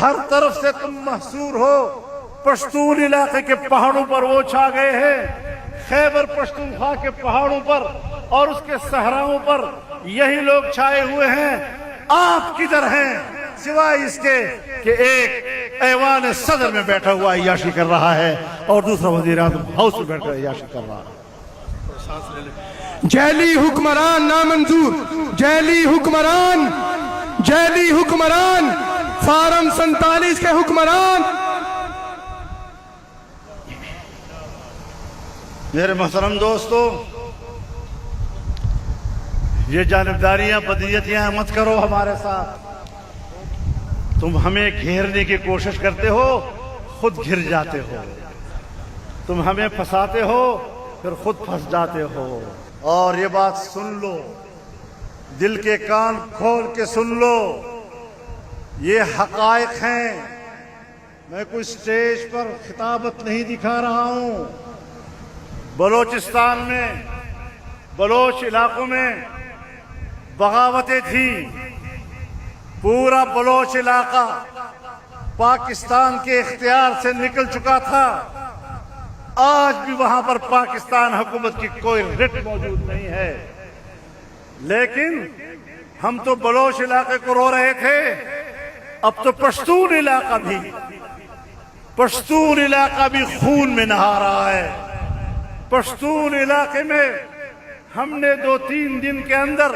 ہر طرف سے تم محصور ہو. پشتون علاقے کے پہاڑوں پر وہ چھا گئے ہیں، خیبر پختونخوا کے پہاڑوں پر اور اس کے صحراؤں پر یہی لوگ چھائے ہوئے ہیں. آپ کدھر ہیں سوائے اس کے کہ ایک ایوان صدر میں بیٹھا ہوا عیاشی کر رہا ہے اور دوسرا وزیر اعظم ہاؤس میں بیٹھ کر عیاشی کر رہا ہے. جیلی حکمران نامنظور، جیلی حکمران، جیلی حکمران، فارم 47 کے حکمران. میرے محترم دوستو، یہ جانبداریاں بدیتیاں مت کرو ہمارے ساتھ. تم ہمیں گھیرنے کی کوشش کرتے ہو، خود گھر جاتے ہو. تم ہمیں پھنساتے ہو، پھر خود پھنس جاتے ہو. اور یہ بات سن لو، دل کے کان کھول کے سن لو، یہ حقائق ہیں. میں کوئی سٹیج پر خطابت نہیں دکھا رہا ہوں. بلوچستان میں، بلوچ علاقوں میں بغاوتیں تھیں. پورا بلوچ علاقہ پاکستان کے اختیار سے نکل چکا تھا. آج بھی وہاں پر پاکستان حکومت کی کوئی رٹ موجود نہیں ہے. لیکن ہم تو بلوچ علاقے کو رو رہے تھے، اب تو پشتون علاقہ بھی خون میں نہا رہا ہے. پشتون علاقے میں ہم نے 2-3 دن کے اندر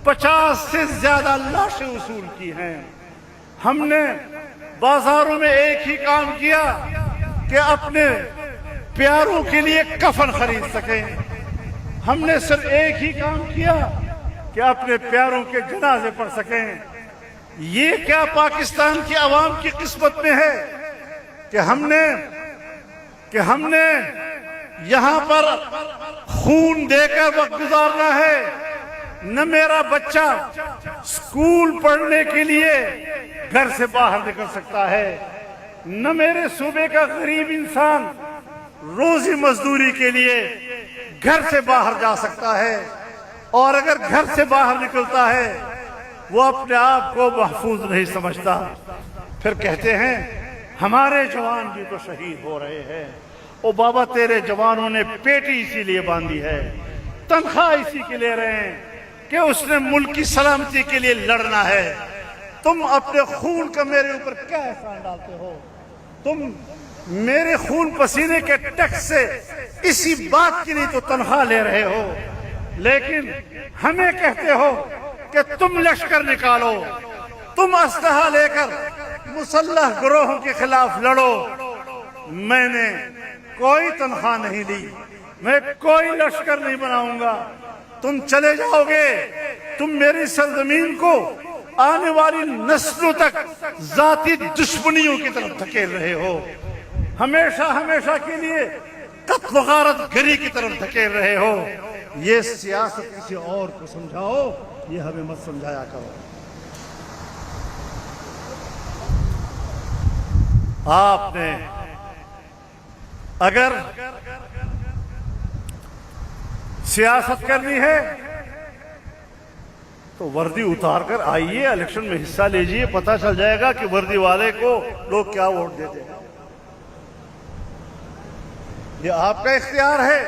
50 سے زیادہ لاشیں وصول کی ہیں. ہم نے بازاروں میں ایک ہی کام کیا کہ اپنے پیاروں کے لیے کفن خرید سکیں. ہم نے صرف ایک ہی کام کیا کہ اپنے پیاروں کے جنازے پڑھ سکیں. یہ کیا پاکستان کی عوام کی قسمت میں ہے کہ ہم نے یہاں پر خون دے کر وقت گزارنا ہے. نہ میرا بچہ اسکول پڑھنے کے لیے گھر سے باہر نکل سکتا ہے، نہ میرے صوبے کا غریب انسان روزی مزدوری کے لیے گھر سے باہر جا سکتا ہے. اور اگر گھر سے باہر نکلتا ہے وہ اپنے آپ کو محفوظ نہیں سمجھتا. پھر کہتے ہیں ہمارے جوان بھی تو شہید ہو رہے ہیں. او بابا، تیرے جوانوں نے پیٹی اسی لیے باندھی ہے، تنخواہ اسی کے لے رہے ہیں کہ اس نے ملک کی سلامتی کے لیے لڑنا ہے. تم اپنے خون کا میرے اوپر کیا احسان ڈالتے ہو؟ تم میرے خون پسینے کے ٹیکس سے اسی بات کی نہیں تو تنخواہ لے رہے ہو، لیکن ہمیں کہتے ہو کہ تم لشکر نکالو، تم اسلحہ لے کر مسلح گروہوں کے خلاف لڑو. میں نے کوئی تنخواہ نہیں لی، میں کوئی لشکر نہیں بناؤں گا. تم چلے جاؤ گے، تم میری سرزمین کو آنے والی نسلوں تک ذاتی دشمنیوں کی طرف دھکیل رہے ہو. ہمیشہ کے لیے قتل و غارت گری کی طرف دھکیل رہے ہو. یہ سیاست کسی اور کو سمجھاؤ، یہ ہمیں مت سمجھایا کرو. آپ نے اگر سیاست کرنی ہے تو وردی اتار کر آئیے، الیکشن میں حصہ لیجئے، پتہ چل جائے گا کہ وردی والے کو لوگ کیا ووٹ دیتے ہیں. یہ آپ کا اختیار ہے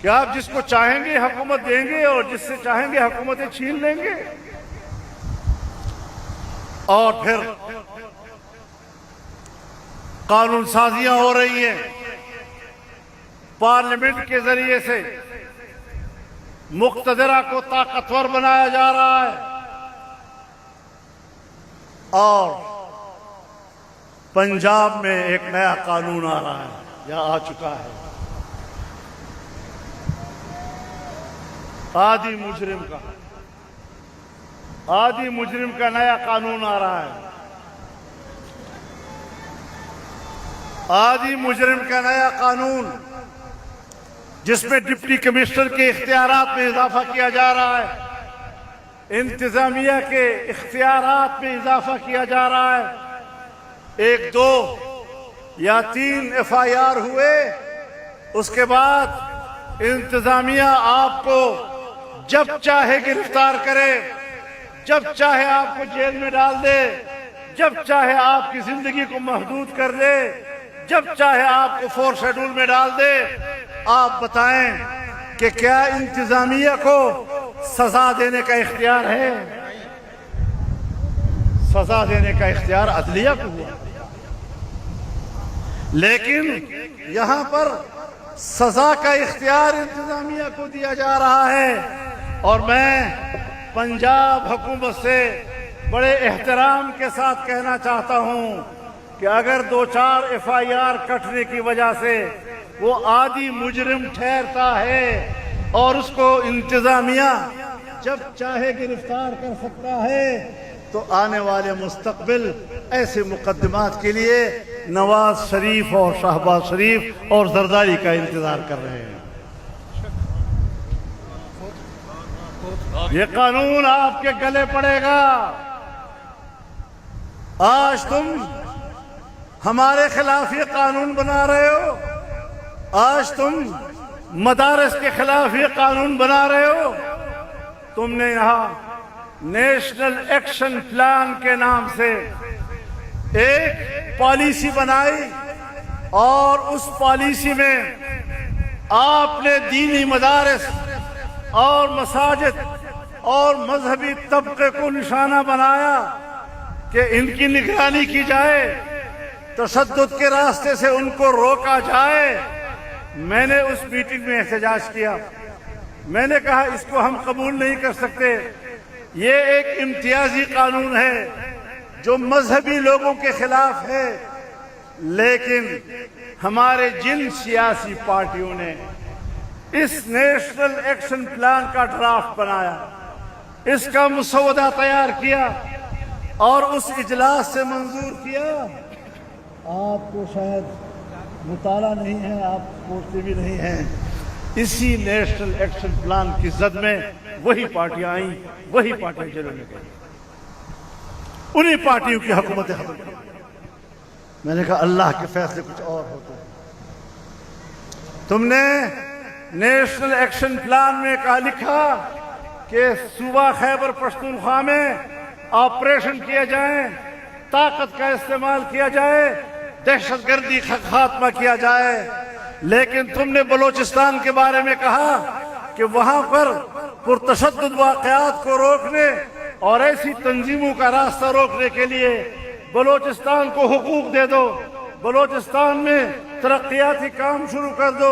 کہ آپ جس کو چاہیں گے حکومت دیں گے اور جس سے چاہیں گے حکومتیں چھین لیں گے. اور پھر قانون سازیاں ہو رہی ہیں، پارلیمنٹ کے ذریعے سے مقتدرہ کو طاقتور بنایا جا رہا ہے. اور پنجاب میں ایک نیا قانون آ رہا ہے یا آ چکا ہے، آدھی مجرم کا نیا قانون آ رہا ہے. آدھی مجرم کا نیا قانون جس میں ڈپٹی کمشنر کے اختیارات میں اضافہ کیا جا رہا ہے، انتظامیہ کے اختیارات میں اضافہ کیا جا رہا ہے. 1 2 یا 3 FIR ہوئے، اس کے بعد انتظامیہ آپ کو جب چاہے گرفتار کرے، جب چاہے آپ کو جیل میں ڈال دے، جب چاہے آپ کی زندگی کو محدود کر دے، جب چاہے آپ کو 4 شیڈول میں ڈال دے۔ آپ بتائیں کہ کیا انتظامیہ کو سزا دینے کا اختیار ہے؟ سزا دینے کا اختیار عدلیہ کو ہوا، لیکن یہاں پر سزا کا اختیار انتظامیہ کو دیا جا رہا ہے۔ اور میں پنجاب حکومت سے بڑے احترام کے ساتھ کہنا چاہتا ہوں کہ اگر 2-4 FIR کٹنے کی وجہ سے وہ عادی مجرم ٹھہرتا ہے اور اس کو انتظامیہ جب چاہے گرفتار کر سکتا ہے، تو آنے والے مستقبل ایسے مقدمات کے لیے نواز شریف اور شہباز شریف اور زرداری کا انتظار کر رہے ہیں۔ یہ قانون آپ کے گلے پڑے گا۔ آج تم ہمارے خلاف یہ قانون بنا رہے ہو، آج تم مدارس کے خلاف یہ قانون بنا رہے ہو۔ تم نے یہاں نیشنل ایکشن پلان کے نام سے ایک پالیسی بنائی، اور اس پالیسی میں آپ نے دینی مدارس اور مساجد اور مذہبی طبقے کو نشانہ بنایا کہ ان کی نگرانی کی جائے، تشدد کے راستے سے ان کو روکا جائے۔ میں نے اس میٹنگ میں احتجاج کیا، میں نے کہا اس کو ہم قبول نہیں کر سکتے۔ یہ ایک امتیازی قانون ہے جو مذہبی لوگوں کے خلاف ہے، لیکن ہمارے جن سیاسی پارٹیوں نے اس نیشنل ایکشن پلان کا ڈرافٹ بنایا، اس کا مسودہ تیار کیا اور اس اجلاس سے منظور کیا، آپ کو شاید مطالعہ نہیں ہے، آپ پوچھتے بھی نہیں ہیں۔ اسی نیشنل ایکشن پلان کی زد میں وہی پارٹیاں آئیں، وہی پارٹیاں جیلوں میں گئیں، انہی پارٹیوں کی حکومت ختم کی۔ میں نے کہا اللہ کے فیصلے کچھ اور ہوتے ہیں۔ تم نے نیشنل ایکشن پلان میں کہا لکھا کہ صوبہ خیبر پختونخوا میں آپریشن کیا جائیں، طاقت کا استعمال کیا جائے، دہشت گردی کا خاتمہ کیا جائے، لیکن تم نے بلوچستان کے بارے میں کہا کہ وہاں پر پرتشدد واقعات کو روکنے اور ایسی تنظیموں کا راستہ روکنے کے لیے بلوچستان کو حقوق دے دو، بلوچستان میں ترقیاتی کام شروع کر دو،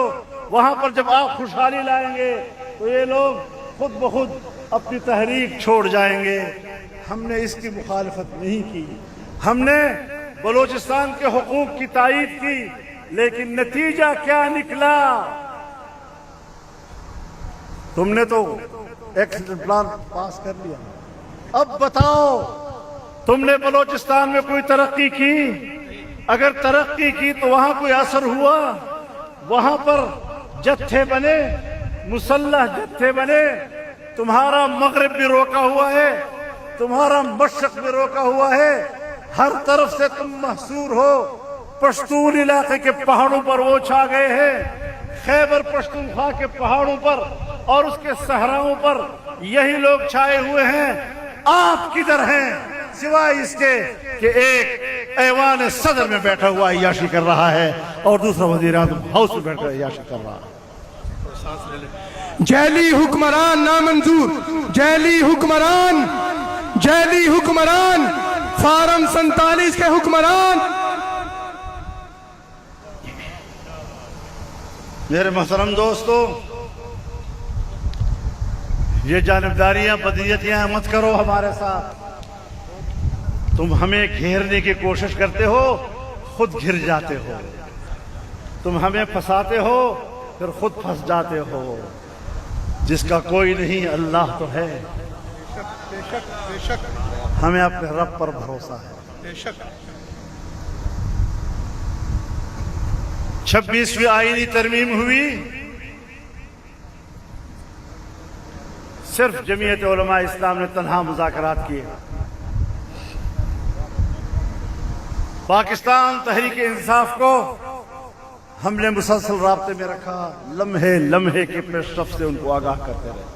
وہاں پر جب آپ خوشحالی لائیں گے تو یہ لوگ خود بخود اپنی تحریک چھوڑ جائیں گے۔ ہم نے اس کی مخالفت نہیں کی، ہم نے بلوچستان کے حقوق کی تائید کی، لیکن نتیجہ کیا نکلا؟ تم نے تو ایکشن پلان پاس کر لیا، اب بتاؤ تم نے بلوچستان میں کوئی ترقی کی؟ اگر ترقی کی تو وہاں کوئی اثر ہوا؟ وہاں پر جتھے بنے، مسلح جتھے بنے، تمہارا مغرب بھی روکا ہوا ہے، تمہارا مشرق بھی روکا ہوا ہے، ہر طرف سے تم محصور ہو۔ پشتون علاقے کے پہاڑوں پر وہ چھا گئے ہیں، خیبر پختونخوا کے پہاڑوں پر اور اس کے صحراؤں پر یہی لوگ چھائے ہوئے ہیں۔ آپ کدھر ہیں سوائے اس کے کہ ایک ایوان صدر میں بیٹھا ہوا عیاشی کر رہا ہے اور دوسرا وزیر اعظم ہاؤس میں بیٹھ کر عیاشی کر رہا ہے۔ جیلی حکمران نامنظور، جیلی حکمران، جیلی حکمران، فارم 47 کے حکمران۔ میرے محترم دوستو، یہ جانبداریاں بدیتیاں مت کرو ہمارے ساتھ۔ تم ہمیں گھیرنے کی کوشش کرتے ہو، خود گھر جاتے ہو۔ تم ہمیں پھنساتے ہو، پھر خود پھنس جاتے ہو۔ جس کا کوئی نہیں اللہ تو ہے۔ ہمیں اپنے رب پر بھروسہ ہے۔ 26ویں آئینی ترمیم ہوئی، صرف جمعیت علماء اسلام نے تنہا مذاکرات کیے۔ پاکستان تحریک انصاف کو ہم نے مسلسل رابطے میں رکھا، لمحے لمحے کے پیش رفت سے ان کو آگاہ کرتے رہے۔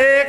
1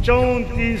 34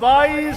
22